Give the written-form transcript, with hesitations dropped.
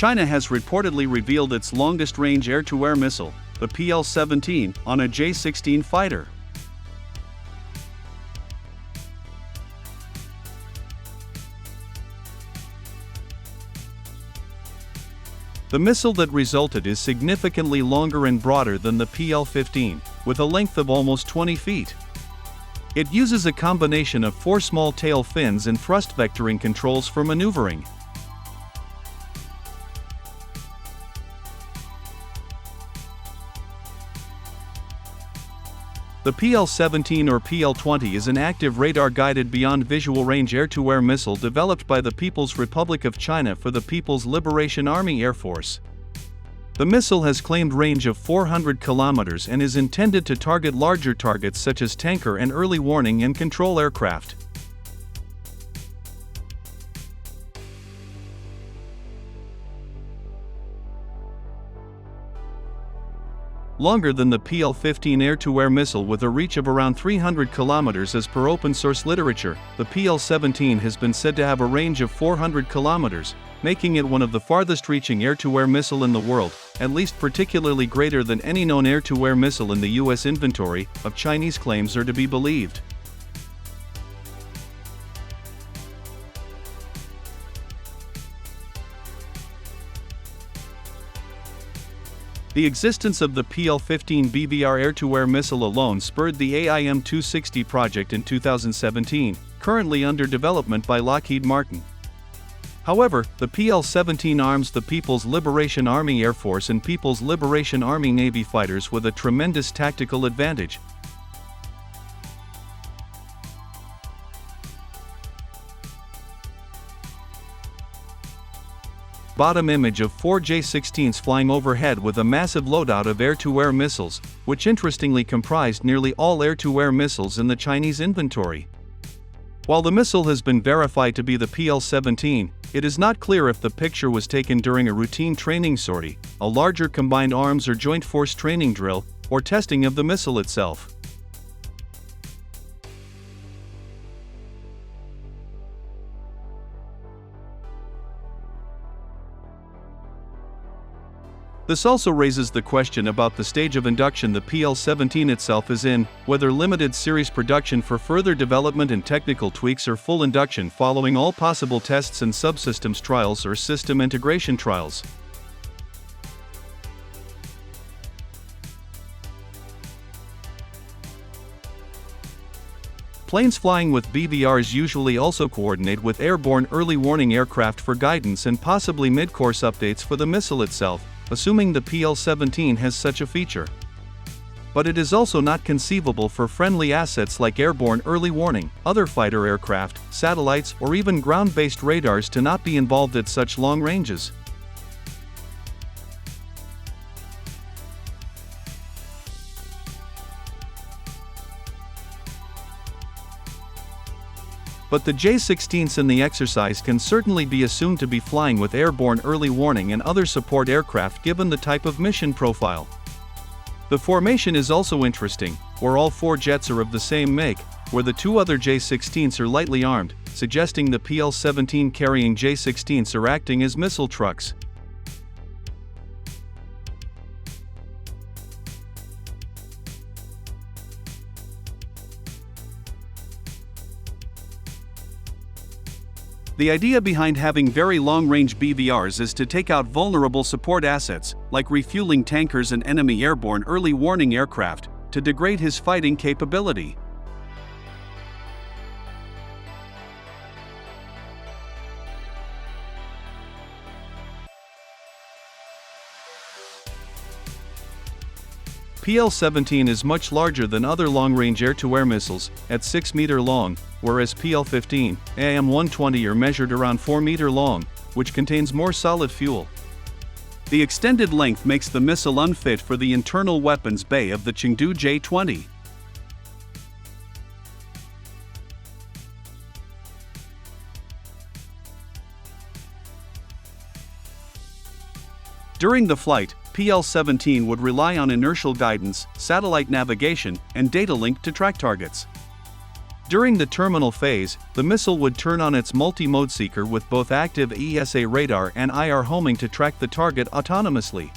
China has reportedly revealed its longest-range air-to-air missile, the PL-17, on a J-16 fighter. The missile that resulted is significantly longer and broader than the PL-15, with a length of almost 20 feet. It uses a combination of 4 small tail fins and thrust vectoring controls for maneuvering. The PL-17 or PL-20 is an active radar-guided beyond visual range air-to-air missile developed by the People's Republic of China for the People's Liberation Army Air Force. The missile has claimed range of 400 kilometers and is intended to target larger targets such as tanker and early warning and control aircraft. Longer than the PL-15 air-to-air missile with a reach of around 300 kilometers as per open-source literature, the PL-17 has been said to have a range of 400 kilometers, making it one of the farthest-reaching air-to-air missile in the world, at least particularly greater than any known air-to-air missile in the U.S. inventory, if Chinese claims are to be believed. The existence of the PL-15 BVR air-to-air missile alone spurred the AIM-260 project in 2017, currently under development by Lockheed Martin. However, the PL-17 arms the People's Liberation Army Air Force and People's Liberation Army Navy fighters with a tremendous tactical advantage. Bottom image of 4 J-16s flying overhead with a massive loadout of air-to-air missiles, which interestingly comprised nearly all air-to-air missiles in the Chinese inventory. While the missile has been verified to be the PL-17, it is not clear if the picture was taken during a routine training sortie, a larger combined arms or joint force training drill, or testing of the missile itself. This also raises the question about the stage of induction the PL-17 itself is in, whether limited series production for further development and technical tweaks or full induction following all possible tests and subsystems trials or system integration trials. Planes flying with BVRs usually also coordinate with airborne early warning aircraft for guidance and possibly mid-course updates for the missile itself, assuming the PL-17 has such a feature. But it is also not conceivable for friendly assets like airborne early warning, other fighter aircraft, satellites, or even ground-based radars to not be involved at such long ranges. But the J-16s in the exercise can certainly be assumed to be flying with airborne early warning and other support aircraft given the type of mission profile. The formation is also interesting, where all 4 jets are of the same make, where the 2 other J-16s are lightly armed, suggesting the PL-17 carrying J-16s are acting as missile trucks. The idea behind having very long-range BVRs is to take out vulnerable support assets, like refueling tankers and enemy airborne early warning aircraft, to degrade his fighting capability. PL-17 is much larger than other long-range air-to-air missiles, at 6 meters long, whereas PL-15, AIM-120 are measured around 4 meters long, which contains more solid fuel. The extended length makes the missile unfit for the internal weapons bay of the Chengdu J-20. During the flight, PL-17 would rely on inertial guidance, satellite navigation, and data link to track targets. During the terminal phase, the missile would turn on its multi-mode seeker with both active ESA radar and IR homing to track the target autonomously.